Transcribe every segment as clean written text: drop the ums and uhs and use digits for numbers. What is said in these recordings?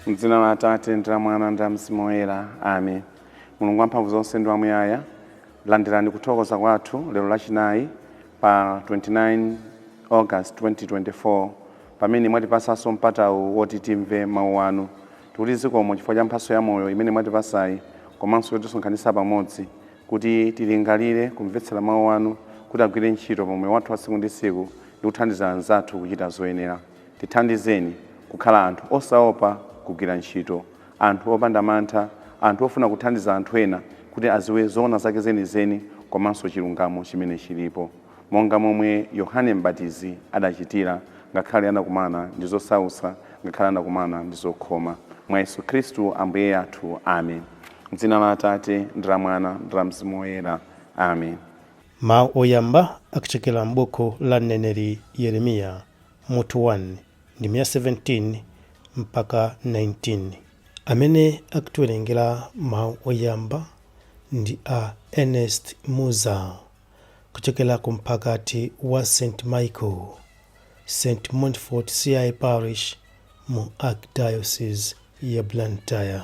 M'dzina la Atate ndi la Mwana ndi la Mzimu Woyera. Amen. Mulungu wamphamvu zonse ndi wamuyaya, landirani kuthokoza kwathu lero lachinayi pa 29 August 2024 pamene mwatipasanso mpatawu woti timve mawu anu. Tikuti zikomo chifukwa cha mphatso ya moyo imene mwatipasayi, komanso yotisonkhanitsa pamodzi kuti tilingalire kumvetsera mawu anu, kuti agwire ntchito pa moyo wathu wa tsiku ndi tsiku ndi kuthandiza anzathu kuchita zoyenera. Tithandizeni kukhala anthu osaopa kugwira ntchito, anthu opanda mantha, anthu ofuna kuthandiza anthu ena kuti aziwe zoona zake zenizeni komanso chilungamo chimene chilipo, monga momwe Yohane M'batizi adachitira ngakhale anakumana ndi zosautsa, ngakhale anakumana ndi zokhoma. Mwa Yesu Khristu Ambuye athu. Amen. M'dzina la Atate ndi la Mwana ndi la Mzimu Woyera. Amen. Mawu oyamba akuchokera m'buku la mneneri Yeremiya mutu 1 ndi 17 mpaka 19. Amene akutiwerengera mawu oyamba ndi a Ernest Muza kuchokera ku mphakati wa St. Michael, St. Montfort CI Parish mu Archdiocese ya Blantyre.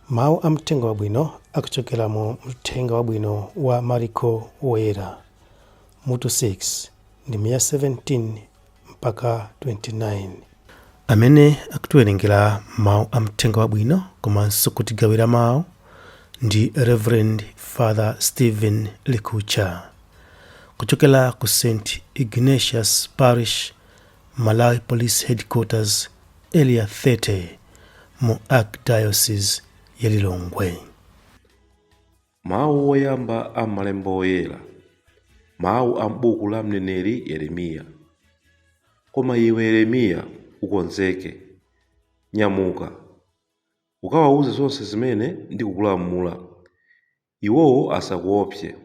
Mawu a mthenga wabwino akuchokera mu mthenga wabwino wa Mariko Woyera mutu 6 ndi 17 mpaka 29. Amene akutiwerengera mawu a mthenga wabwino komanso kutigawira mawu ndi Reverend Father Stephen Likucha kuchokera ku St. Ignatius Parish, Malawi Police Headquarters, Area 30 mu Archdiocese ya Lilongwe. Mawu oyamba a malemba oyera, mawu a m'buku la mneneri Yeremiya. Koma iwe Yeremiya ukonzeke, nyamuka, ukawawuze zonse zimene ndikukulamula. Iwowo asakuopse,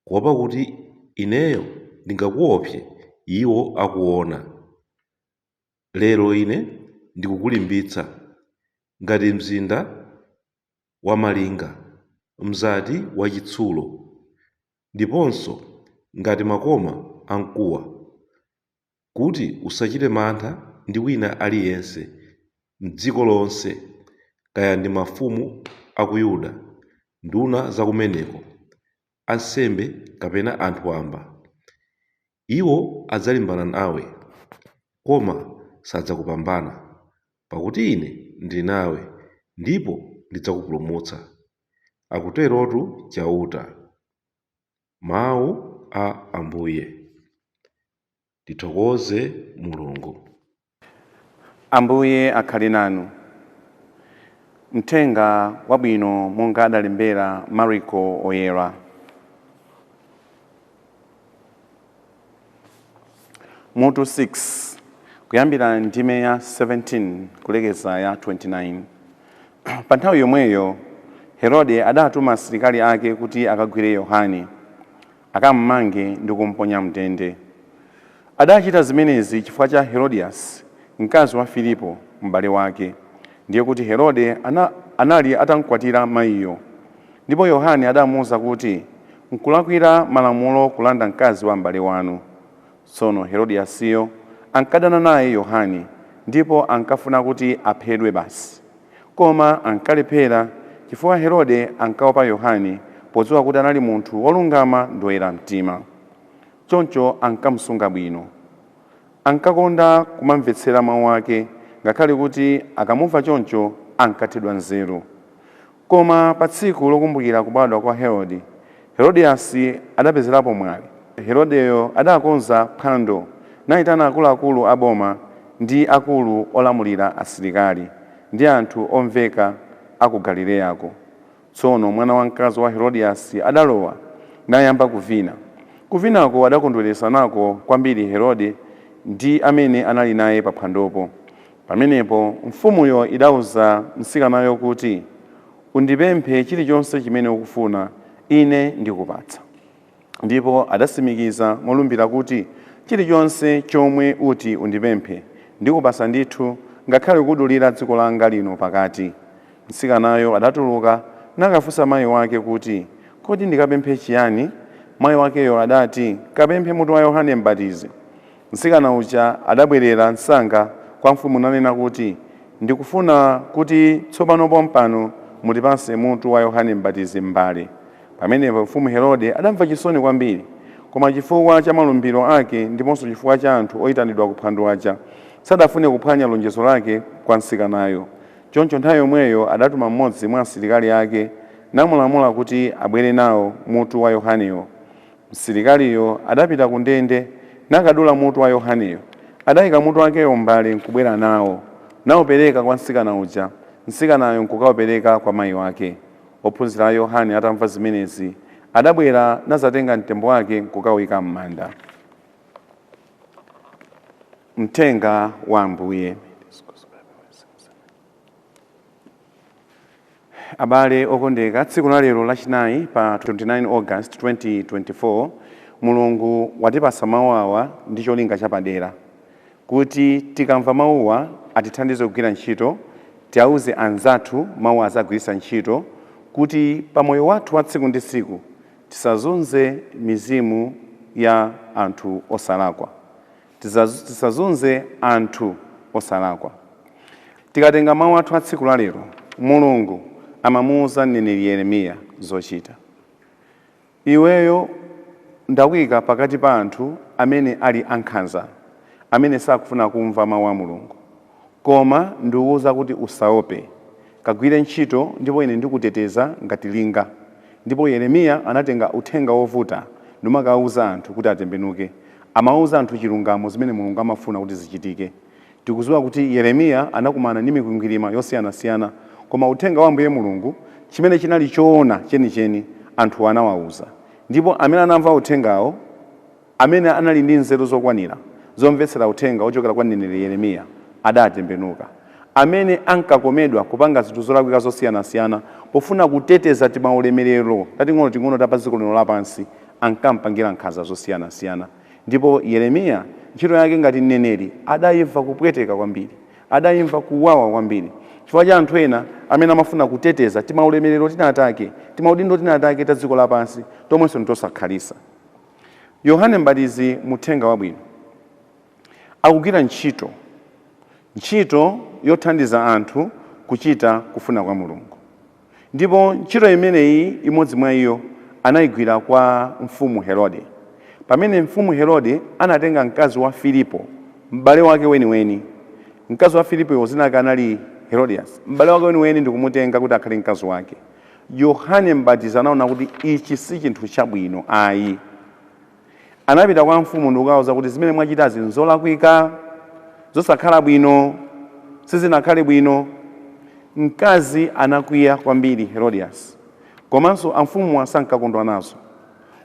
kuopa kuti ineyo ndingakuopse iwo akuona. Lero ine ndikukulimbitsa ngati mzinda wamalinga, mzati wachitsulo, ndiponso ngati makoma amkuwa, kuti usachite mantha ndi wina aliyense m'dziko lonse, kaya ndi mafumu a ku Yuda, nduna zakumeneko, ansembe kapena anthu wamba. Iwo adzalimbana nawe, koma sadzakupambana, pakuti ine ndili nawe ndipo ndidzakupulumutsa, akuterotu chauta. Mawu a Ambuye. Tithokoze Mulungu. Ambuye akhale nanu. Mthenga wabwino monga adalembera Mariko Oyera. Mutu 6 kuyambira ndime ya 17 kulekeza ya 29. Pa nthawi yomweyo Herode adatuma asilikali ake kuti akagwire Yohane, akammange ndi kumponya mndende. Adachita zimenezi chifukwa cha Herodias, mkazi wa Filipo m'bale wake. Ndiye kuti Herode anali atamkwatira mayiyo. Ndipo Yohane adamuwuza kuti, nkulakwira malamulo kulanda mkazi wa m'bale wanu. Tsono Herodiasiyo ankadana naye Yohane, ndipo ankafuna kuti aphedwe basi. Koma ankalephera chifukwa Herode ankaopa Yohane, podziwa kuti anali munthu wolungama ndi woyera mtima. Choncho ankamusunga bwino. Ankakonda kumamvetsera mawu ake, ngakhale kuti akamumva choncho ankathedwa nzeru. Koma pa tsiku lokumbukira kubadwa kwa Herode, Herodiasi adapezerapo mwayi. Herodeyo adakonza phwando nayitana akuluakulu a boma ndi akulu olamulira asilikali ndi anthu omveka a ku Galileyako. Tsono mwana wamkazi wa Herodiasi adalowa nayamba kuvina. Kuvinako adakondweresa nako kwambiri Herode ndi amene anali naye pa phwandopo. Pamenepo mfumuyo idawuza mtsikanayo kuti, undipemphe chilichonse chimene ukufuna, ine ndikupatsa. Ndipo adasimikiza molumbira kuti, chilichonse chomwe uti undipemphe ndikupatsa ndithu, ngakhale kudulira dziko langa lino pakati. Mtsikanayo adatuluka nakafunsa mayi wake kuti kodi ndikapemphe chiyani? Mayi wakeyo adati kapemphe mutu wa Yohane M'batizi. Mtsikana uja adabwerera msanga kwa mfumu nanena kuti ndikufuna kuti tsopano pompano mutipatse mutu wa Yohane M'batizi m'mbale. Pamenepo mfumu Herode adamva chisoni kwambiri, koma chifukwa cha malumbiro ake ndiponso chifukwa cha anthu oyitanidwa kuphwando aja sadafune kuphwanya lonjezo lake kwa mtsikanayo. Choncho nthawi yomweyo adatuma mmodzi mwa asilikali ake namulamula kuti abwere nawo mutu wa Yohaneyo. Msilikaliyo adapita ku ndende nakadula mutu wa Yohaneyo, adayika mutu wakeyo m'mbale nkubwera nawo, nawupereka kwa mtsikana uja, mtsikanayo nkukawupereka kwa mayi wake. Ophunzira a Yohane atamva zimenezi adabwera nazatenga mtembo wake nkukawuyika m'manda. Mthenga wa Ambuye. Abale okondeka, tsiku la lero lachinayi pa 29 August 2024 Mulungu watipasa mawu awa ndi cholinga chapadera kuti tikamva mawuwa atithandize kugwira ntchito, tiauze anzathu mawu azagwiritsa ntchito, kuti pa moyo wathu wa tsiku ndi tsiku tisazunze mizimu ya anthu osalakwa, tisazunze anthu osalakwa. Tikatenga mawu athu a tsiku la lero, Mulungu amamuwuza mneneri Yeremiya zochita. Iweyo ndakuyika pakati pa anthu amene ali ankhanza, amene sakufuna kumva mawu a Mulungu, koma ndikuwuza kuti usaope, kagwire ntchito ndipo ine ndikuteteza ngati linga. Ndipo Yeremiya anatenga uthenga wovuta numakawuza anthu kuti atembenuke, amawuza anthu chilungamo zimene Mulungu amafuna kuti zichitike. Tikudziwa kuti Yeremiya anakumana ndi mikwingwirima yosiyanasiyana, koma uthenga wa Ambuye Mulungu chimene chinali choona chenicheni anthu anawawuza. Ndipo amene anamva uthengawo, amene anali ndi nzeru zokwanira zomvetsera uthenga ochokera kwa mneneri Yeremiya, adatembenuka. Amene ankakomedwa kupanga zinthu zolakwika zosiyanasiyana pofuna kuteteza timaulemerero tating'ono ta pa dziko lino lapansi, ankampangira nkhanza zosiyanasiyana. Ndipo Yeremiya ntchito yake ngati mneneri adayimva kupweteka kwambiri, adayimva kuwawa kwambiri chifukwa cha anthu ena amene amafuna kuteteza timaulemerero tinatake, timaudindo tinatake ta dziko lapansi tomwenso ntosakhalisa. Yohane M'batizi muthenga wabwino akugwira ntchito yothandiza anthu kuchita kufuna kwa Mulungu. Ndipo ntchito imeneyi imodzi mwa iyo anayigwira kwa mfumu Herode. Pamene mfumu Herode anatenga mkazi wa Filipo, m'bale wake weniweni. Mkazi wa Filipo zina kanali Herodias, m'bale wake weniweni ndikumutenga kuti akhale mkazi wake. Yohane M'batizi anaona kuti ichi si chinthu chabwino ayi. Anapita kwa mfumu ndikukawuza kuti zimene mwachitazi nzolakwika, zosakhala bwino, sizinakhale bwino. Mkazi anakwiya kwambiri Herodias, komanso amfumu asankakondwa nazo,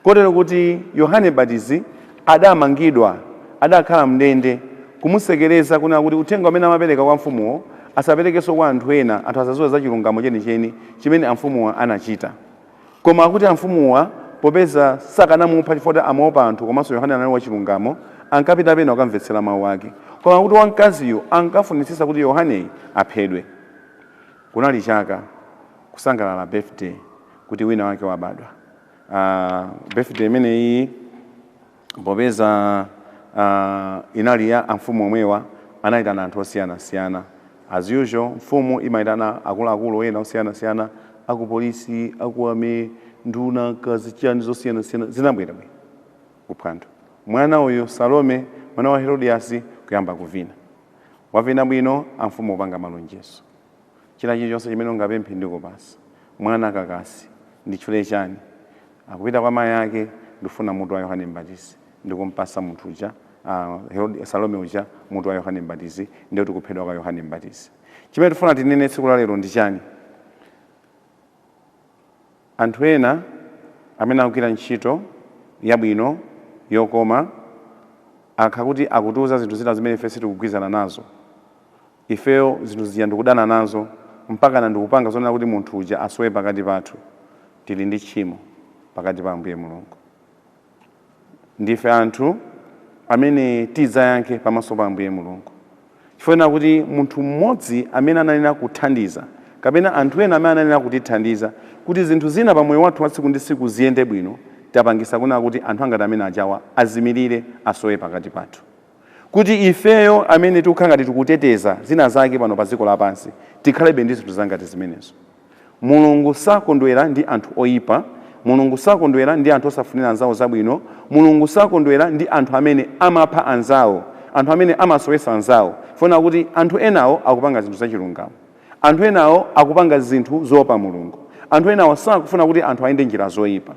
kotero kuti Yohane M'batizi adamangidwa, adakhala mndende kumusekereza kunena kuti uthenga umene amapereka kwa mfumuwo asaperekenso kwa anthu ena, anthu asadziwe za chilungamo chenicheni chimene amfumuwa anachita. Koma akuti amfumuwa popeza sakanamupha chifukwa amaopa anthu, komanso Yohane anali wa chilungamo, ankapita pena akamvetsera mawu ake. Koma kuti wamkaziyo ankafunitsitsa kuti Yohaneyi aphedwe. Kunali chaka kusangalala birthday kuti wina wake wabadwa. Birthday imeneyi popeza inali ya amfumu omwewa, anayitana anthu osiyanasiyana. As usual, mfumu imayitana akuluakulu ena osiyanasiyana, akupolisi, akuame, nduna, kazi chani zosiyanasiyana, zinabwera kuphwando. Mwana uyu Salome, mwana wa Herodiasi, kuyamba kuvina. Wavina bwino, amfumu upanga malonjezo. China chilichonse chimene ungapemphe ndikupasa. Mwana kakasi, ndichule chani. Akupita kwa mayi yake, ndifuna mutu wa Yohane M'batizi, ndikumpasa mutu uja, Salome uja, mutu wa Yohane M'batizi, ndio tikuphedwa kwa Yohane M'batizi. Chimene tifuna tinene tsiku la lero ndi chani? Anthu ena amene akugwira ntchito yabwino yokoma akhakuti akutiuza zinthu zina zimene ife sitikugwirizana nazo. Ifeyo zinthu zija ndikudana nazo mpaka na ndikupanga zonena kuti munthu uja asowe pakati pathu. Tili ndi tchimo pakati pa Ambuye Mulungu. Ndife anthu amene tidzayankhe pamaso pa Ambuye Mulungu. Chifukwa kuti munthu mmodzi amene ananena kuthandiza kapena anthu ena amene ananena kutithandiza kuti zinthu zina pa moyo wathu wa tsiku ndi tsiku ziyende bwino, tapangisa kuna kuti anthu angati amene ajawa azimirire asowe pakati pathu. Kuti ifeyo amene tikukhala ngati tikuteteza zina zake pano pa dziko lapansi tikhalebe ndi zinthu zangati zimenezo. Mulungu sakondwera ndi anthu oyipa, Mulungu sakondwera ndi anthu osafunira anzawo zabwino, Mulungu sakondwera ndi anthu amene amapha anzawo, anthu amene amasowesa anzawo. Funa kuti anthu enawo akupanga zinthu zachilungamo, anthu enawo akupanga zinthu zopa Mulungu, anthu enawo sakufuna kuti anthu ayende njira zoyipa.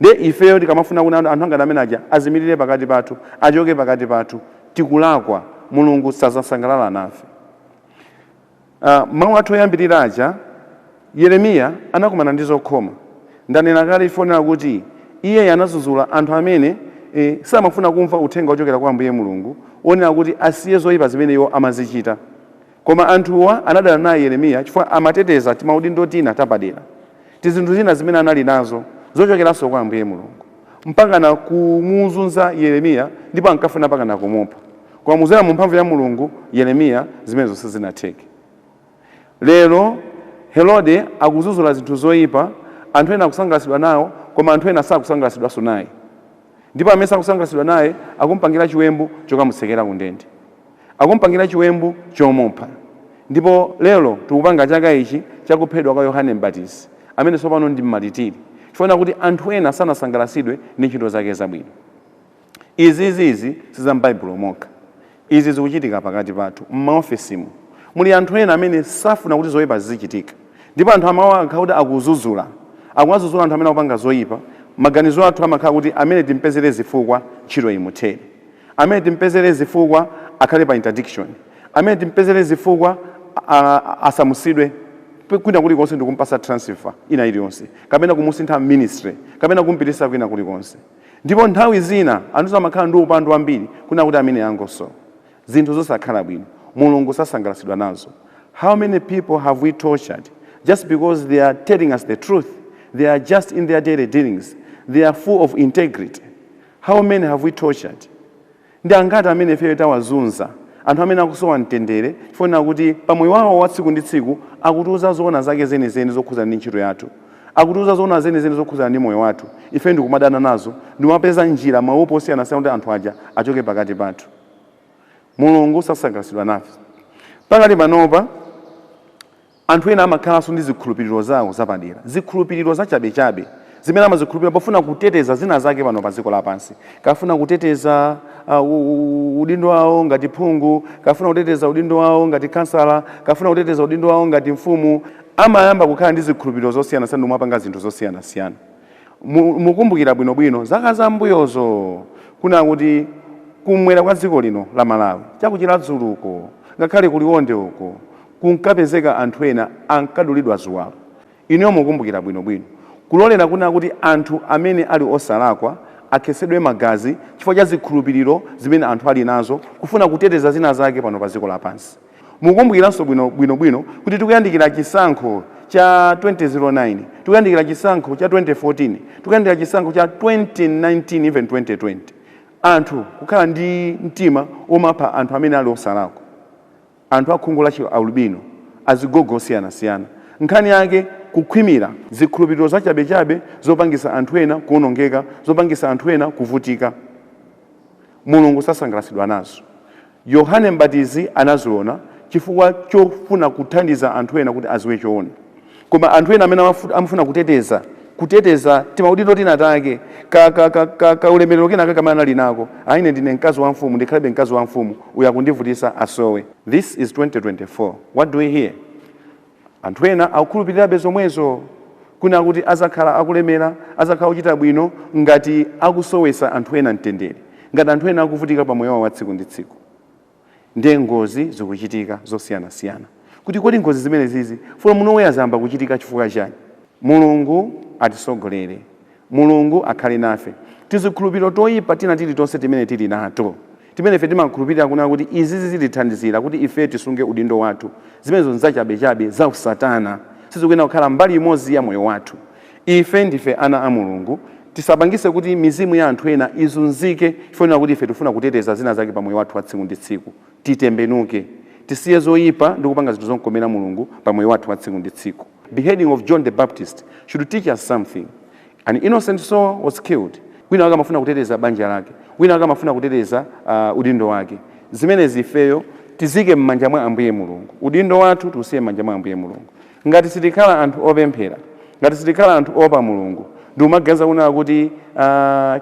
Nde ifeyo tikamafuna kuti anthu angati amene aja azimirire pakati pathu, achoke pakati pathu, tikulakwa, Mulungu sazasangalala nafe. Mawu athu oyambirira aja Yeremiya anakumana ndi zokhoma. Ndanena kale ifonera kuti iye anazuzula anthu amene samafuna kumva uthenga ochokera kwa Ambuye Mulungu, onera kuti asiye zoyipa zimene iwo amazichita. Koma anthuwa anadana naye Yeremiya chifukwa amateteza timaudindo tina tapadera, tizinthu zina zimene anali nazo zochokeranso kwa Ambuye Mulungu, mpaka na kumuzunza Yeremiya ndipo ankafuna mpaka na kumupha. Kwa muzera mu mphamvu ya Mulungu Yeremiya zimene zonse zinatheke. Lero Herode akuzuzula zinthu zoyipa, anthu ena akusangalatsidwa nawo, koma anthu ena sakusangalatsidwanso naye. Ndipo amene sakusangalatsidwa naye akumpangira chiwembu chokamutsekera ku ndende, akumpangira chiwembu chomupha. Ndipo lero tikupanga chaka ichi chakuphedwa kwa Yohane Mbatizi, amene tsopano ndi mmatitiri, chifukwa kuti anthu ena sanasangalatsidwe ndi ntchito zake zabwino. Izi siza m'Baibulo mokha, izi zikuchitika pakati pathu m'maofesimu. Muli anthu ena amene safuna kuti zoyipa zizichitika, ndipo anthu amawa akhauti akuzuzula, akuwazuzula anthu amene akupanga zoyipa. Maganizo athu amakhala kuti amene timpezere zifukwa ntchito imuthere, amene timpezere zifukwa akhale pa interdiction, amene timpezere zifukwa asamusidwe kwina kulikonse ndi kumpasa transfer ina iliyonse, kapena kumusintha ministry, kapena kumpitisa kwina kulikonse. Ndipo nthawi zina anthu amakhala ndi upandu wambiri kuna kuti amene yangoso. Zinthu zosakhala bwino, Mulungu sasangalatsidwa nazo. How many people have we tortured just because they are telling us the truth? They are just in their daily dealings. They are full of integrity. How many have we tortured? Ndi angati amene ifeyo tawazunza, anthu amene akusowa mtendere, chifukwa kuti pamoyo wawo wa tsiku ndi tsiku akutiuza zoona zake zenizeni zokhuzana ndi ntchito yathu, akutiuza zoona zenizeni zokhuzana ndi moyo wathu. Ife ndikumadana nazo, ndimapeza njira maupo osiyana-siyana kuti anthu aja achoke pakati pathu. Mulungu sasangalatsidwa nafe. Pakati panopa anthu ena amakhalanso ndi zikhulupiriro zawo zapadera, zikhulupiriro zachabechabe zimene amazikhulupirira pofuna kuteteza zina zake pano pa dziko lapansi. Kafuna kuteteza udindo wawo ngati phungu, kafuna kuteteza udindo wawo ngati kansala, kafuna kuteteza udindo wawo ngati mfumu. Amayamba kukhala ndi zikhulupiriro zosiyana-siyana ndi kumapanga zinthu zosiyana-siyana. Mukumbukira bwinobwino zaka zambuyozo kuna kuti kumwera kwa dziko lino la Malawi, chakuchira dzuluko, ngakhale kuliwonde uko, kunkapezeka anthu ena ankadulidwa ziwalo. Iniyo mukumbukira bwinobwino. Kulolera kuna kuti anthu amene ali osalakwa akhesedwe magazi chifukwa cha zikhulupiriro zimene anthu ali nazo, kufuna kuteteza zina zake pano pa dziko lapansi. Mukumbukiranso bwinobwino kuti tikuyandikira chisankho cha 2009, tikuyandikira chisankho cha 2014, tikuyandikira chisankho cha 2019 even 2020. Anthu kukhala ndi mtima omapha anthu amene ali osalakwa, anthu akhungu la albino, azigogo osiyana-siyana. Nkhani yake kukhwimira zikhulupiriro zachabechabe zopangisa anthu ena kuonongeka, zopangisa anthu ena kuvutika. Mulungu sasangalatsidwa nazo. Yohane Mbatizi anaziona chifukwa chofuna kuthandiza anthu ena kuti aziwe choona. Koma anthu ena amene amafuna kuteteza timaudindo tina take ka ulemerero kena kamene anali nako, aine ndine mkazi wa mfumu, ndikhalabe mkazi wa mfumu, uya kundivutisa asowe. This is 2024. What do we hear? Anthu ena akukhulupirirabe zomwezo kuna kuti azakhala akulemera, azakhala kuchita bwino ngati akusowesa anthu ena mtendere, ngati anthu ena akuvutika pa moyo wawo wa tsiku ndi tsiku. Ndiye ngozi zikuchitika zosiyana-siyana. Kuti kodi ngozi zimene zizi from nowhere zamba kuchitika chifukwa chani? Mulungu atisogolere, Mulungu akhale nafe. Tizikhulupiriro toyipa tina tili tonse timene tili nato, timene ife timakhulupirira kuna kuti izizi zitithandizira kuti ife tisunge udindo wathu. Zimenezo nzachabechabe za usatana, sizikuyenda kukhala mbali imodzi ya moyo wathu. Ife ndife ana a Mulungu, tisapangise kuti mizimu ya anthu ena izunzike chifukwa kuti ife tifuna kuteteza zina zake pa moyo wathu wa tsiku ndi tsiku. Titembenuke, tisiye zoyipa ndi kupanga zinthu zokomera Mulungu pa moyo wathu wa tsiku ndi tsiku. Beheading of John the Baptist should teach us something. An innocent soul was killed. Wina wake amafuna kuteteza banja lake, wina wake amafuna kuteteza udindo wake. Zimenezi ifeyo tizike m'manja mwa Ambuye Mulungu. Udindo wathu tusiye m'manja mwa Ambuye Mulungu. Ngati sitikhala anthu opemphera, ngati sitikhala anthu opa Mulungu, ndi umaganiza kuna kuti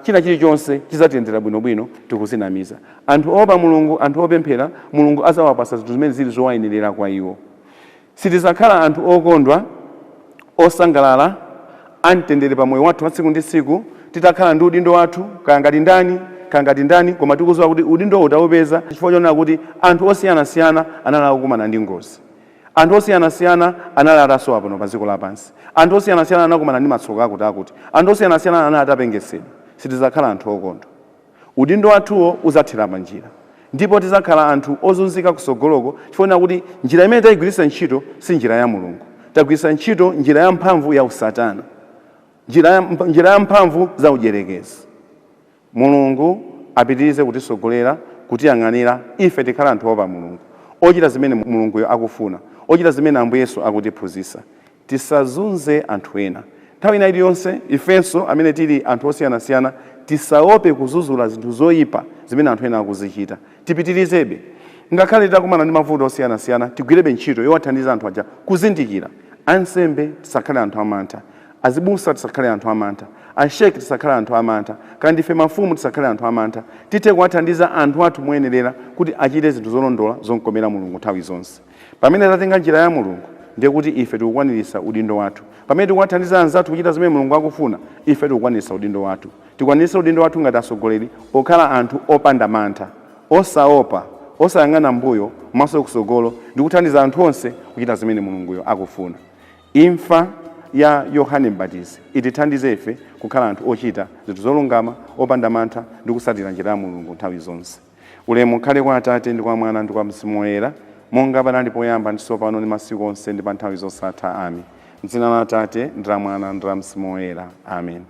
china chilichonse chizatiyendera bwinobwino tikuzinamiza. Anthu opa Mulungu, anthu opemphera, Mulungu azawapasa zinthu zimene zili zowayenera kwa iwo. Sitizakhala anthu okondwa, osangalala, amtendere pa moyo wathu wa tsiku ndi tsiku, titakhala ndi udindo wathu kangati ndani, koma tikudziwa kuti udindo utawupeza chifukwa chonena kuti anthu osiyanasiyana anali akukumana ndi ngozi. Anthu osiyanasiyana anali atasowa pano pa dziko lapansi. Anthu osiyanasiyana anakumana ndi matsoka akuti. Anthu osiyanasiyana anali atapengesedwa. Sitizakhala anthu okondwa. Udindo wathuwo uzathera pa njira. Ndipo tizakhala anthu ozunzika kusogoloko chifukwa kuti njira imene tayigwiritsa ntchito si njira ya Mulungu. Tagwiritsa ntchito njira ya mphamvu ya usatana. Njira ya mphamvu za ujerekezi. Mulungu apitirize kutisogolera, kutiyang'anira ife tikhala anthu opa Mulungu. Ochita zimene Mulunguyo akufuna. Ochita zimene Ambuye Yesu akutiphunzitsa. Tisazunze anthu ena. Nthawi ina iliyonse ifenso amene tili anthu osiyanasiyana tisaope kuzuzula zinthu zoyipa zimene anthu ena akuzichita. Tipitirizebe. Ngakhale takumana ndi mavuto osiyanasiyana tigwirebe ntchito yowathandiza anthu aja kuzindikira. Ansembe tisakhale anthu amantha. Azibusa tisakhale anthu amantha. Asheki tisakhale anthu amantha. Kandi ife mafumu tisakhale anthu amantha. Tithe kuwathandiza anthu athu moyenerera kuti achite zinthu zolondola zokomera Mulungu nthawi zonse. Pamene tatenga njira ya Mulungu ndiye kuti ife tikukwanirisa udindo wathu. Pamene tikuwathandiza anzathu kuchita zimene Mulungu akufuna, ife tikukwanirisa udindo wathu. Tikwanirisa udindo wathu ngati atsogoleri okhala anthu opanda mantha, osaopa, osayang'ana mbuyo, maso kusogolo ndi kuthandiza anthu onse kuchita zimene Mulunguyo akufuna. Imfa ya Yohane Mbatizi itithandize ife kukhala anthu ochita zinthu zolungama, opanda mantha ndi kusatira njira ya Mulungu nthawi zonse. Ulemu ukhale kwa Atate ndi kwa Mwana ndi kwa Mzimu Woyera, monga panali poyamba ndi tsopano ndi masiku onse ndi pa nthawi zosatha. Amen. M'dzina la Atate ndi la Mwana ndi la Mzimu Woyera. Amen.